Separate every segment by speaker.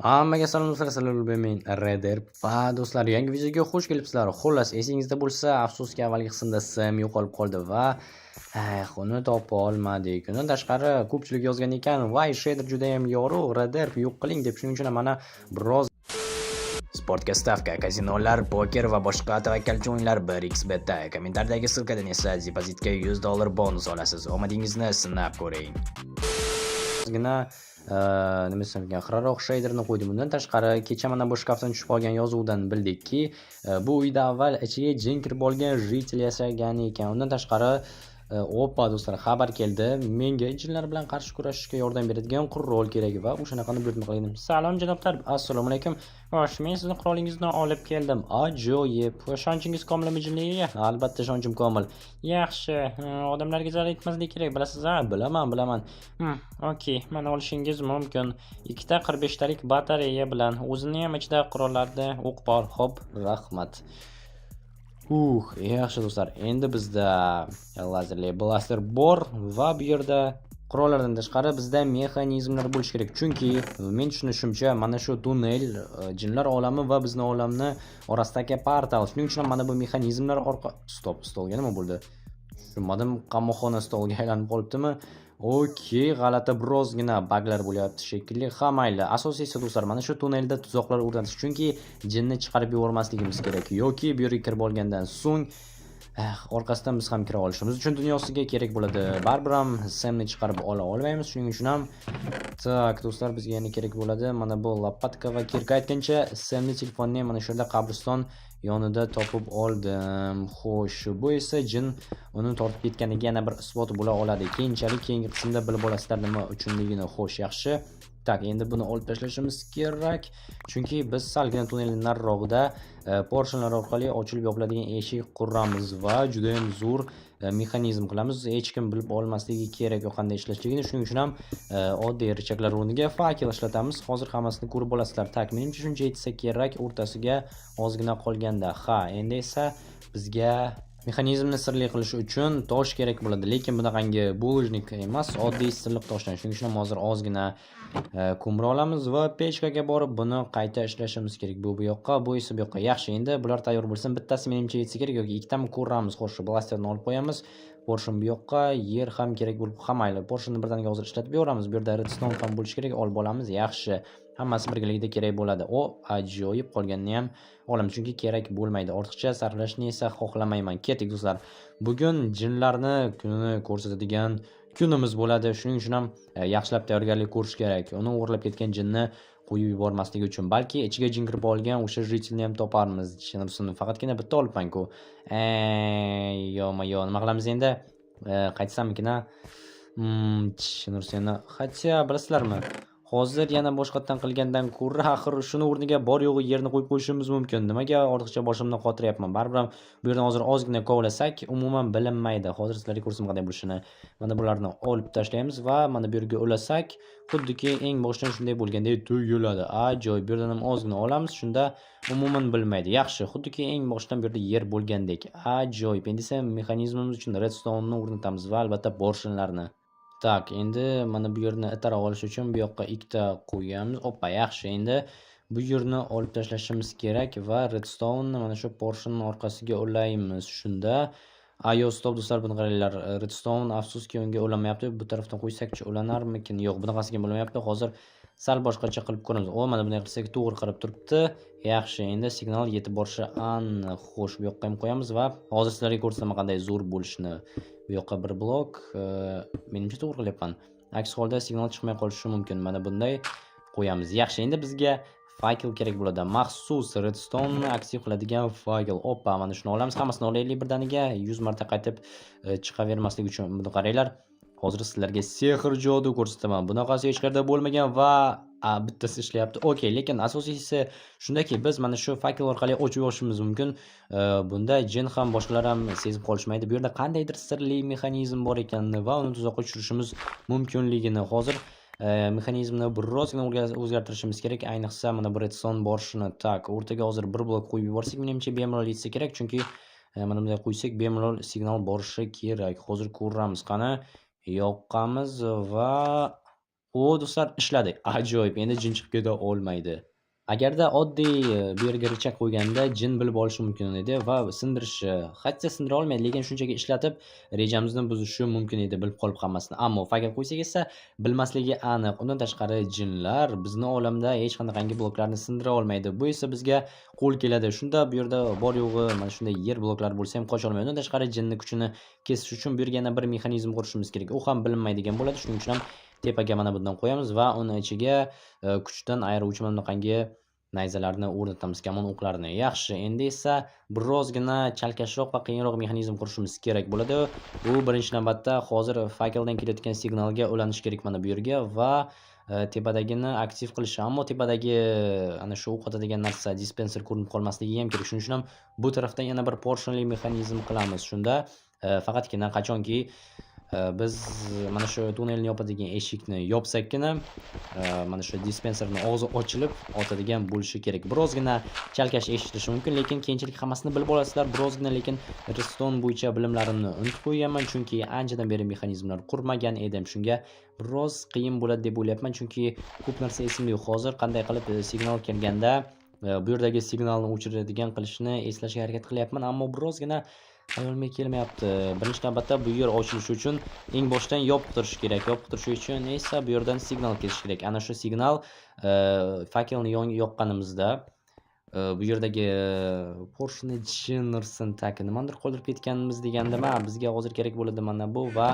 Speaker 1: Hammaga salom do'stlar, sizlar men Raider va do'stlar, yangi videoga xush kelibsizlar. Xullas, esingizda bo'lsa, afsuski avvalgi qismda sim yo'qolib qoldi va uni topa olmadik. Undan tashqari ko'pchilik yozgan ekan, "Voy, shader juda ham yorug', Raider yo'q qiling" deb. Shuning uchun mana biroz sportga stavka, kazinolar, poker va boshqa tavakkalchi o'yinlar 1xbetda. Kommentardagi ссылкадан esa depozitga $100 bonus olasiz. Omadingizni sinab ko'ring. Ozgina nima desam ekan, xiraroq shaderni qo'ydim. Bundan tashqari kecha mana bu shkafdan tushib qolgan yozuvdan bildikki, bu uyda avval ichiga jin kirib olgan jitel yashagan ekan. Undan tashqari opa do'stlar, xabar keldi. Menga jinlar bilan qarshi kurashishga yordam beradigan qurol kerak va o'shanaqani buyurtma qildim. Salom janoblar, assalomu alaykum. Xo'sh, men sizning qurolingizni olib keldim. Ajoyib. Ishonchingiz komilmi jinliga? Albatta ishonchim komil. Yaxshi. Odamlarga zarar yetmaslik kerak, bilasiz ha? Bilaman. Okey, mana olishingiz mumkin. Ikkita 45 talik batareya bilan o'zini ham ichida qurollarda o'q bor. Xo'p, rahmat. Yaxshi do'stlar, endi bizda lazerli blaster bor va bu yerda qurollardan tashqari bizda mexanizmlar bo'lishi kerak. Chunki men tushunishimcha, mana shu tunnel jinlar olami va bizning olamni orasidagi portal. Shuning uchun mana bu mexanizmlar stolga nima bo'ldi? Tushunmadim, qamoqxona stolga aylanib qolibdimi? Okey, g'alati birozgina baglar bo'lyapti shekilli. Ha, mayli. Asosiysi do'stlar, mana shu tunnelda tuzoqlar o'rnatish. Chunki jinni chiqarib yubormasligimiz kerak. Yoki bu yerga kirib olgandan so'ng orqasidan biz ham kira olishimiz uchun dunyosiga kerak bo'ladi. Baribir ham semni chiqarib ola olmaymiz. Shuning uchun ham tak do'stlar, bizga yana kerak bo'ladi. Mana bu lopatka va kirka. Aytgancha, semni telefonni mana shu yerda qabriston yonida topib oldim. Xo'sh, bu esa jin uni tortib ketganiga yana bir isbot bo'la oladi. Keyinchalik keyingi qismda bilib olasizlar nima uchunligini. Xo'sh, yaxshi. Tak, endi buni olib tashlashimiz kerak. Chunki biz salgina tunnelning nariroqda porshinlar orqali ochilib yopiladigan eshik quramiz va juda ham zo'r mexanizm qilamiz. Hech kim bilib olmasligi kerak u qanday ishlashligini. Shuning uchun ham oddiy richaklar o'rniga fakel ishlatamiz. Hozir hammasini ko'rib olasizlar. Tak, menimcha shuncha yetsa kerak, o'rtasiga ozgina qolganda. Ha, endi esa bizga mexanizmni sirli qilish uchun tosh kerak bo'ladi, lekin bunaqangi bulojnik emas, oddiy silliq toshdan. Shuning uchun ham hozir ozgina ko'mir olamiz va pechkaga borib buni qayta ishlashimiz kerak. Bu yoqqa, bu esa bu yoqqa. Yaxshi, endi bular tayyor bo'lsin. Bittasi menimcha yetsa kerak yoki ikkitami ko'ramiz. Xo'sh, blasterni olib qo'yamiz. Porshin bu yoqqa, yer ham kerak bo'lib qolmaydi. Porshinni birdaniga hozir ishlatib yoramiz. Bu yerda redstone ham bo'lishi kerak, olib olamiz. Yaxshi. Hammasi birgalikda kerak bo'ladi. Ajoyib, qolganini ham olamiz chunki kerak bo'lmaydi. Ortiqcha sarflashni esa xohlamayman. Keting do'stlar. Bugun jinlarni kunini ko'rsatadigan kunimiz bo'ladi. Shuning uchun ham yaxshilab tayyorgarlik ko'rish kerak. Uni o'g'irlab ketgan jinni qo'yib yubormasligi uchun, balki ichiga jin kirib olgan o'sha jitelni ham toparmiz. Tushunarsiz, faqatgina bitta olibman-ku. Yo, nima qilamiz endi? Qaytsammikin-a? Tushunarsiz, hatto bilasizlarmi? Hozir yana boshqatdan qilgandan ko'ra axir shuni o'rniga bor yo'g'i yerni qo'yib qo'yishimiz mumkin. Nimaga ortiqcha boshimni qotiryapman? Baribir ham bu yerdan hozir ozgina kovlasak, umuman bilinmaydi. Hozir sizlarga ko'rsam qanday bo'lishini. Mana bularni olib tashlaymiz va mana bu yerga ulasak, xuddiki eng boshdan shunday bo'lgandek tuyuladi. Ajoyib. Bu yerdan ham ozgina olamiz, shunda umuman bilmaydi. Yaxshi, xuddiki eng boshdan bu yerda yer bo'lgandek. Ajoyib. Endi esa mexanizmimiz uchun redstone'ni o'rnatamiz va albatta porshinlarni. Tak, endi mana bu yerni itara olish uchun bu yoqqa ikkita qo'yamiz. Oppa, yaxshi. Endi bu yerni olib tashlashimiz kerak va redstone mana shu porshinning orqasiga ulaymiz. Shunda stop do'stlar, buni qaranglar. Redstone afsuski unga ulamayapti. Bu tarafdan qo'ysakchi ulanarmikin? Yo'q, bunaqasiga bo'lmayapti. Hozir sal boshqacha qilib ko'ramiz. Mana bunday qilsak to'g'ri qarab turibdi. Yaxshi, endi signal yetib borishi aniq. Xo'sh, bu yoqqa ham qo'yamiz va hozir sizlarga ko'rsataman qanday zo'r bo'lishini. Bu yoqqa bir blok, menimcha to'g'ri qilyapman. Aks holda signal chiqmay qolishi mumkin. Mana bunday qo'yamiz. Yaxshi, endi bizga fakel kerak bo'ladi. Maxsus redstone aktiv qiladigan fakel. Oppa, mana shuni olamiz. Hammasini olaylik birdaniga 100 marta qaytib chiqavermaslik uchun. Buni qaranglar. Hozir sizlarga sehr jodu ko'rsataman. Bunaqasi hech qayerda bo'lmagan va bittasi ishlayapti. Okey, lekin asosiysi shundaki, biz mana shu fakel orqali ochib yoshimiz mumkin. Bunda jin ham boshqalar ham sezib qolishmaydi. Bu yerda qandaydir sirli mexanizm bor ekanini va uni tuzoqqa tushirishimiz mumkinligini hozir mexanizmni birozgina o'zgartirishimiz kerak. Ayniqsa mana bu redstone borishini. Tak, o'rtaga hozir bir blok qo'yib yuborsak, menimcha bemalol yetsa kerak, chunki mana bunday qo'ysak bemalol signal borishi kerak. Hozir ko'ramiz qani. Yoqamiz va O do'stlar ishladi. Ajoyib. Endi jin chiqib keta olmaydi. Agarda oddiy bu yerga richak qo'yganda jin bilib olishi mumkin edi va sindirishi, hatto sindira olmaydi, lekin shunchaki ishlatib rejamizni buzishi mumkin edi, bilib qolib hammasini. Ammo fakat qo'ysak esa bilmasligi aniq. Undan tashqari jinlar bizni olamda hech qanaqangi bloklarni sindira olmaydi. Bu esa bizga qo'l keladi. Shunda bu yerda bor yo'g'i mana shunday yer bloklari bo'lsa ham qocha olmaydi. Undan tashqari jinni kuchini kesish uchun bu yerga yana bir mexanizm qurishimiz kerak. U ham bilinmaydigan bo'ladi. Shuning uchun ham tepaga mana bundan qo'yamiz va uni ichiga kuchdan ayiruvchi mana bunaqangi nayzalarni o'rnatamiz, kamon o'qlarini. Yaxshi, endi esa birozgina chalkashroq va qiyinroq mexanizm qurishimiz kerak bo'ladi. Bu birinchi navbatda hozir fakeldan kelayotgan signalga ulanish kerak mana bu yerga va tepadagini aktiv qilish. Ammo tepadagi ana shu o'qotadigan narsa dispenser ko'rinib qolmasligi ham kerak. Shuning uchun ham bu tarafdan yana bir portionli mexanizm qilamiz. Shunda faqatgina qachonki biz mana shu tunnelni yopadigan eshikni yopsakkina mana shu dispenserni og'zi ochilib otadigan bo'lishi kerak. Birozgina chalkash eshitilishi mumkin, lekin keyinchalik hammasini bilib olasizlar. Birozgina lekin Redstone bo'yicha bilimlarimni unutib qo'yganman, chunki anchadan beri mexanizmlar qurmagan edim. Shunga biroz qiyin bo'ladi deb o'ylayapman, chunki ko'p narsa esimda yo'q. Hozir qanday qilib signal kelganda bu yerdagi signalni o'chiradigan qilishni eslashga harakat qilyapman, ammo birozgina hayolimga kelmayapti. Birinchi navbatda bu yer ochilishi uchun eng boshdan yopib turish kerak. Yopib turish uchun esa bu yerdan signal kelishi kerak. Ana shu signal fakelni yoqqanimizda bu yerdagi Porsche Generson taki nimadir qoldirib ketganimiz degandimi? Bizga hozir kerak bo'ladi mana bu va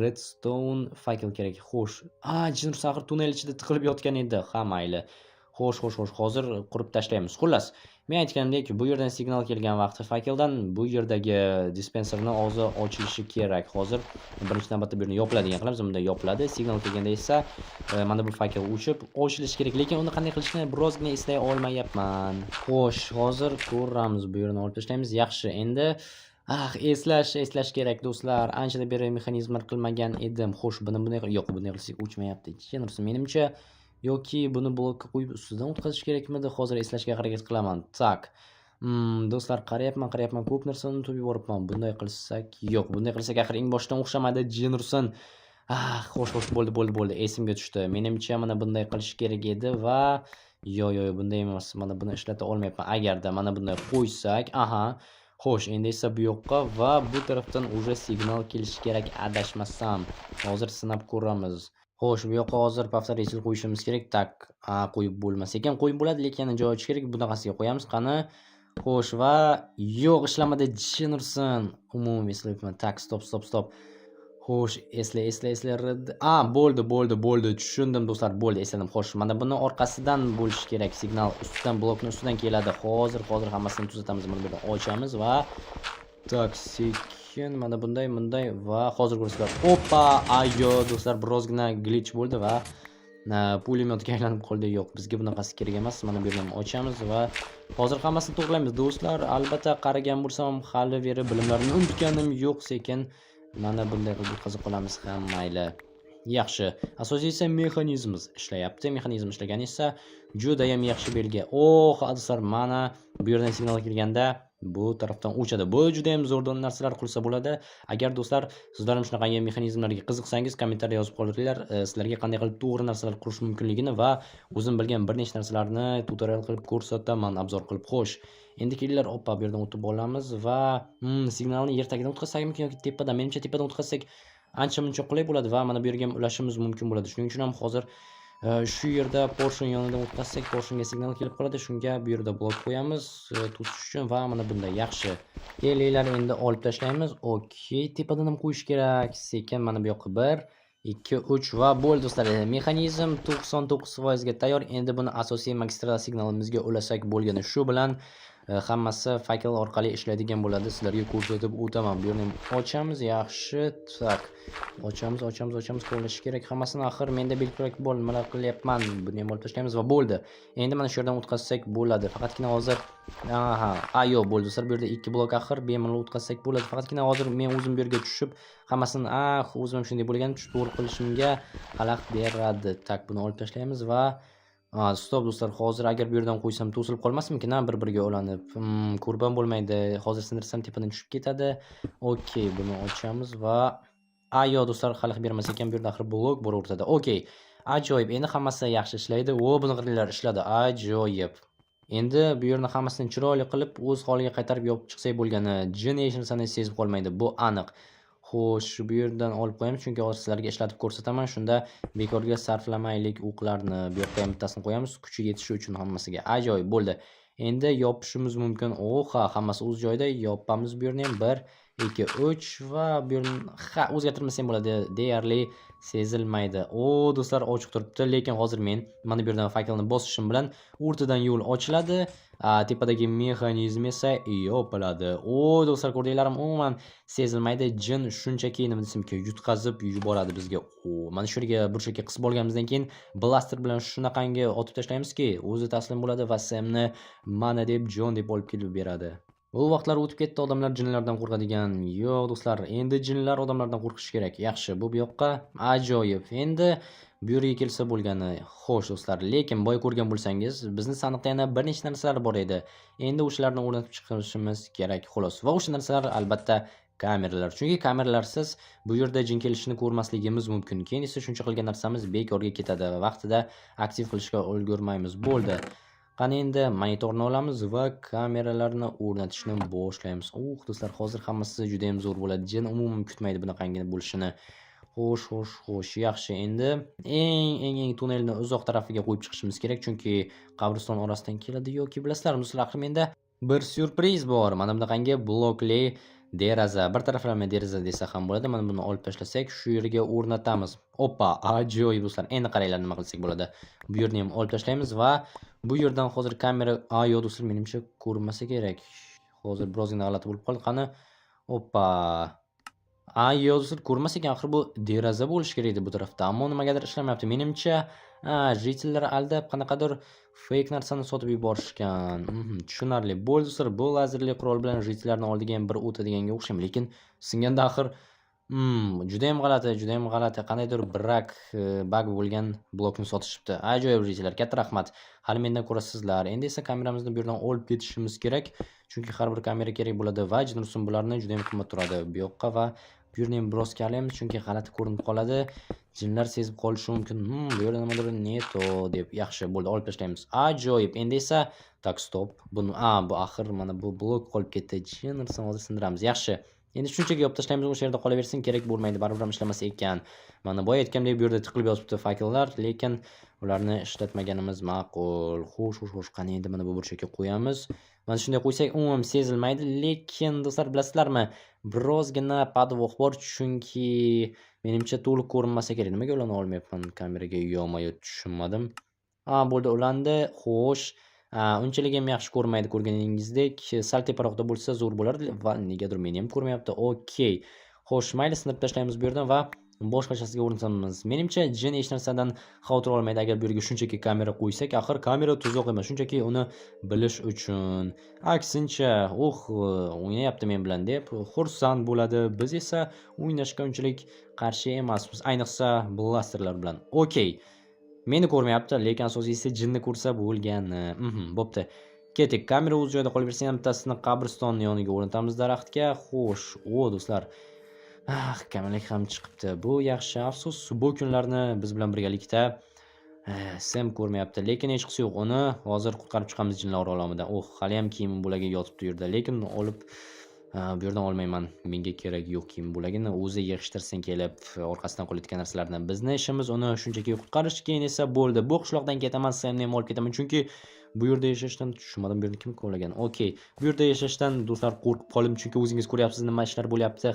Speaker 1: Redstone fakel kerak. Xo'sh. Generson axir tunnel ichida tiqilib yotgan edi. Ha, mayli. Xo'sh. Hozir qurib tashlaymiz. Xullas, men aytganimdek, bu yerdan signal kelgan vaqti fakeldan bu yerdagi dispenserning og'zi ochilishi kerak. Hozir birinchi navbatda bu yerni yopiladigan qilamiz. Bunda yopiladi. Signal kelganda esa mana bu fakel o'chib ochilishi kerak, lekin uni qanday qilishni birozgina eslay olmayapman. Xo'sh, hozir ko'ramiz. Bu yerni olib tashlaymiz. Yaxshi. Endi eslash kerak do'stlar. Anchadan beri mexanizmlar qilmagan edim. Xo'sh, bunday yo'q, bunday qilsak o'chmayapti. Generson menimcha yoki buni blokka qo'yib ustidan o'tkazish kerakmidi? Hozir eslashga harakat qilaman. Tak. Do'stlar, qarayapman, ko'p narsani unutib yuboribman. Bunday qilsak, yo'q, bunday qilsak axir eng boshdan o'xshamadi Generson. Xo'sh, bo'ldi. Esimga tushdi. Menimcha mana bunday qilish kerak edi va yo'q, bunday emas. Mana buni ishlata olmayapman. Agarda mana bunday qo'ysak, xo'sh, endi esa bu yoqqa va bu tarafdan уже signal kelishi kerak, adashmasam. Hozir sinab ko'ramiz. Xo'sh, bu yoqqa hozir повторитель qo'yishimiz kerak. Tak, qo'yib bo'lmas ekan, qo'yib bo'ladi, lekin joy ochish kerak. Bunaqasiga qo'yamiz. Qani? Xo'sh va yo'q, ishlamadi Generson. Umuman eslayapman. Tak, stop. Xo'sh, esla. Bo'ldi. Tushundim do'stlar, bo'ldi, esladim. Xo'sh, mana buni orqasidan bo'lishi kerak. Signal ustidan, blokni ustidan keladi. Hozir hammasini tuzatamiz. Buni yerdan ochamiz va tak, sekin mana bunday va hozir ko'rasizlar. Oppa, ayo do'stlar, birozgina glitch bo'ldi va pulemyotga aylanib qoldi. Yo'q, bizga bunaqasi kerak emas. Mana bu yerni ochamiz va hozir hammasini to'g'rilaymiz do'stlar. Albatta, qaragan bo'lsam, hali beri bilimlarimni unutganim yo'q, sekin mana bunday qilib o'tkazib qolamiz ham, mayli. Yaxshi. Asosiysi mexanizmimiz ishlayapti. Mexanizm ishlagani esa juda ham yaxshi belgi. Do'stlar, mana bu yerdan signal kelganda bu tarafdan o'chadi. Bu juda ham zo'r narsalar qilsa bo'ladi. Agar do'stlar, sizlar ham shunaqa mexanizmlarga qiziqsangiz, kommentariyga yozib qoldiringlar. Sizlarga qanday qilib to'g'ri narsalar qurish mumkinligini va o'zim bilgan bir nechta narsalarni tutorial qilib ko'rsataman, obzor qilib. Xo'sh, endi kelinglar, bu yerdan o'tib olamiz va signalni yer tagidan o'tkazsakmi yoki tepadan? Menimcha tepadan o'tkazsak ancha-muncha qulay bo'ladi va mana bu yerga ham ulashimiz mumkin bo'ladi. Shuning uchun ham hozir shu yerda Porsche yonidan o'tkazsak, Porsche'ga signal kelib qoladi. Shunga bu yerda blok qo'yamiz to'sish uchun va mana bunday. Yaxshi. Kelinglar, endi olib tashlaymiz. Okey, tepadan ham qo'yish kerak. Sekin mana bu yoqqa 1, 2, 3 va bo'ldi do'stlar. Mexanizm 99% ga tayyor. Endi buni asosiy magistral signalimizga ulasak bo'lgani. Shu bilan hammasi fakel orqali ishlaydigan bo'ladi. Sizlarga ko'rsatib o'taman. Bu yerni ochamiz. Yaxshi. Tak. Ochamiz, qo'llash kerak. Hammasini axir menda belgirak bor, nimalar qilyapman. Buni ham olib tashlaymiz va bo'ldi. Endi mana shu yerdan o'tkazsak bo'ladi. Faqatgina hozir yo'q, bo'ldi. Sizlar bu yerda 2 blok axir bemalol o'tkazsak bo'ladi. Faqatgina hozir men o'zim bu yerga tushib, hammasini o'zim shunday bo'lgan, to'g'ri qilishimga xalaqit beradi. Tak, buni olib tashlaymiz va stop do'stlar, hozir agar bu yerdan qo'ysam to'silib qolmasmikin, bir-biriga ulanib. Ko'rban bo'lmaydi. Hozir sindirsam tepadan tushib ketadi. Okey, buni ochamiz va yo'q do'stlar, xalaqit bermas ekan, bu yerda axir blok bor o'rtada. Okey. Ajoyib. Endi hammasi yaxshi ishlaydi. O, buni qilinglar, ishladi. Ajoyib. Endi bu yerni hammasini chiroyli qilib o'z holiga qaytarib yopib chiqsak bo'lgani. Jin hech narsani sezib qolmaydi. Bu aniq. Xo'sh, bu yerdan olib qo'yamiz, chunki hozir sizlarga ishlatib ko'rsataman. Shunda bekorga sarflamaylik o'qlarni. Bu yoqqa ham bittasini qo'yamiz, kuchi yetishi uchun hammasiga. Ajoyib bo'ldi. Endi yopishimiz mumkin. Oha, hammasi o'z joyida. Yopamiz bu yerni ham 1, 2, 3 va bu yerni o'zgartirmasam bo'ladi. Deyarli sezilmaydi. O, do'stlar ochiq turibdi, lekin hozir men mana bu yerdan fakelni bosishim bilan o'rtadan yo'l ochiladi. Tepadagi mexanizm esa yopiladi. O, do'stlar ko'rdinglarmi? Umuman sezilmaydi. Jin shunchaki nima desamki yutqazib yuboradi bizga. O, mana shu yerga burchakka qisib olganimizdan keyin blaster bilan shunaqangi otib tashlaymizki, o'zi taslim bo'ladi va Samni mana deb jon deb olib kelib beradi. U vaqtlar o'tib ketdi, odamlar jinlardan qo'rqadigan. Yo'q do'stlar, endi jinlar odamlardan qo'rqishi kerak. Yaxshi, bu yoqqa ajoyib. Endi bu yerga kelsa bo'lgani. Xo'sh do'stlar, lekin boy ko'rgan bo'lsangiz, bizni sandiqda yana bir nechta narsalar bor edi. Endi o'shalarni o'rnatib chiqarishimiz kerak xolos. Va o'sha narsalar albatta kameralar. Chunki kameralarsiz bu yerda jin kelishini ko'rmasligimiz mumkin. Keyin esa shuncha qilgan narsamiz bekorga ketadi. Vaqtida aktiv qilishga ulgurmaymiz. Bo'ldi. Qani endi monitorni olamiz va kameralarni o'rnatishni boshlaymiz. Do'stlar, hozir hammasi juda ham zo'r bo'ladi. Jin umuman kutmaydi bunaqangi bo'lishini. Xo'sh, yaxshi. Endi eng tunnelni uzoq tarafiga qo'yib chiqishimiz kerak, chunki qabriston orasidan keladi yoki bilasizlarmi, do'stlar, axir menda bir syurpriz bor. Mana bunaqangi blokli deraza. Bir taraflama deraza desa ham bo'ladi. Mana buni olib tashlasak, shu yerga o'rnatamiz. Oppa, ajoyib do'stlar. Endi qaranglar nima qilsak bo'ladi. Bu yerni ham olib tashlaymiz va bu yerdan hozir kamera yo'q do'stlar, menimcha ko'rinmasa kerak. Hozir birozgina g'alati bo'lib qoldi. Qani? Oppa. Yo'q do'stlar, ko'rmas ekan, axir bu deraza bo'lishi kerak edi bu tarafda. Ammo nimagadir ishlamayapti. Menimcha, jitellar aldab qanaqadir fake narsani sotib yuborishgan. Tushunarli. Bo'ldi do'stlar, bu lazerli qurol bilan jitellarning oldiga ham bir o'tadiganga o'xshaymi, lekin singanda axir juda ham g'alati. Qandaydir bug bo'lgan blokni sotishibdi. Ajoyib jitellar, katta rahmat. Hali mendan ko'rasizlar. Endi esa kameramizni bu yerdan olib ketishimiz kerak. Chunki har bir kamera kerak bo'ladi va jin rusum bularni juda ham qimmat turadi. Bu yoqqa va bu yerni ham biroz kalaymiz, chunki g'alati ko'rinib qoladi. Jinlar sezib qolishi mumkin. Bu yerda nimadir neto deb. Yaxshi, bo'ldi, olib tashlaymiz. Ajoyib. Endi esa stop. Buni bu axir mana bu blok qolib ketdi. Jin rusum hozir sindiramiz. Yaxshi. Endi shunchaki yopib tashlaymiz, o'sha yerda qolaversin, kerak bo'lmaydi, baribir ham ishlamasa ekan. Mana boya aytgandek bu yerda tiqilib yotibdi fakellar, lekin ularni ishlatmaganimiz ma'qul. Xo'sh, qani endi mana bu burchakka qo'yamiz. Mana shunday qo'ysak, umuman sezilmaydi, lekin do'stlar, bilasizlarmi, birozgina podvox bor, chunki menimcha to'liq ko'rinmasa kerak. Nimaga ularni olmayapman kameraga? Yo'q, tushunmadim. Bo'ldi, ulandi. Xo'sh. Unchalik ham yaxshi ko'rmaydi, ko'rganingizdek. Sal teparoqda bo'lsa zo'r bo'lardi va negadir meni ham ko'rmayapti. Okey. Xo'sh, mayli, sindirib tashlaymiz bu yerdan va boshqachasiga o'rnatamiz. Menimcha jin hech narsadan xavotir olmaydi agar bu yerga shunchaki kamera qo'ysak. Axir kamera tuzoq emas, shunchaki uni bilish uchun. Aksincha, o'ynayapti men bilan deb xursand bo'ladi. Biz esa o'ynashga unchalik qarshi emasmiz, ayniqsa blasterlar bilan. Okey. Meni ko'rmayapti, lekin asosiysi jinni ko'rsa bo'lgani. Bo'pti. Ketik, kamera o'z joyida qolaversa ham bittasini qabristonning yoniga o'rnatamiz daraxtga. Xo'sh, do'stlar. Kamalak ham chiqibdi. Bu yaxshi. Afsus, bu kunlarni biz bilan birgalikda Sam ko'rmayapti, lekin hech qisi yo'q. Uni hozir qutqarib chiqamiz jinlar olamida. Hali ham kiyim bo'lagiga yotibdi yerda, lekin olib bu yerdan olmayman. Menga kerak yo'q kiyim bo'lagini, o'zi yig'ishtirsin kelib orqasidan qolayotgan narsalarni. Bizning ishimiz uni shunchaki qutqarish, keyin esa bo'ldi. Bu qishloqdan ketaman, Samni ham olib ketaman, chunki bu yerda yashashdan tushunmadim, bu yerni kim qo'llagan. Okey. Bu yerda yashashdan do'stlar qo'rqib qoldim, chunki o'zingiz ko'ryapsiz nima ishlar bo'lyapti.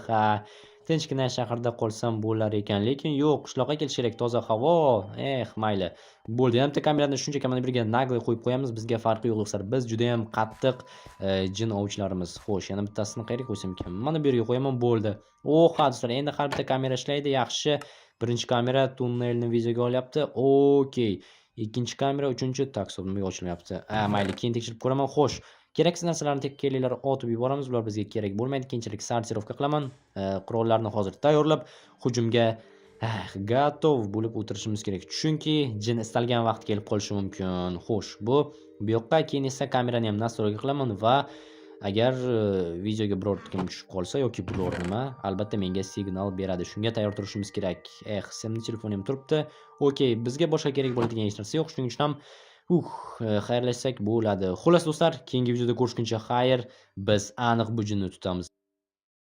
Speaker 1: Tinchgina shaharda qolsam bo'lar ekan, lekin yo'q, qishloqqa kelish kerak, toza havo. Mayli. Bo'ldi. Hamda kamerani shunchaki mana birga nagli qo'yib qo'yamiz, bizga farqi yo'q do'stlar. Biz juda ham qattiq jin ovchilarimiz. Xo'sh, yana bittasini qayerga qo'ysam ekan? Mana bu yerga qo'yaman, bo'ldi. Do'stlar, endi har bitta kamera ishlaydi, yaxshi. Birinchi kamera tunnelni videoga olyapti. Okey. Ikkinchi kamera, uchinchi taksot nimaga ochilmayapti? Mayli, keyin tekshirib ko'raman. Xo'sh. Keraksiz narsalarni tek kelinglar otib yuboramiz. Bular bizga kerak bo'lmaydi. Keyinchalik sortirovka qilaman. Qurollarni hozir tayyorlab hujumga gatov bo'lib o'tirishimiz kerak. Chunki jin istalgan vaqt kelib qolishi mumkin. Xo'sh, bu yoqqa keyin esa kamerani ham nastroyga qilaman va Agar videoga biror kim tushib qolsa yoki biror nima, albatta menga signal beradi. Shunga tayyor turishimiz kerak. Simni telefonim turibdi. Okey, bizga boshqa kerak bo'ladigan hech narsa yo'q. Shuning uchun ham xayrlashsak bo'ladi. Xullas do'stlar, keyingi videoda ko'rishguncha xayr. Biz aniq bu jinni tutamiz.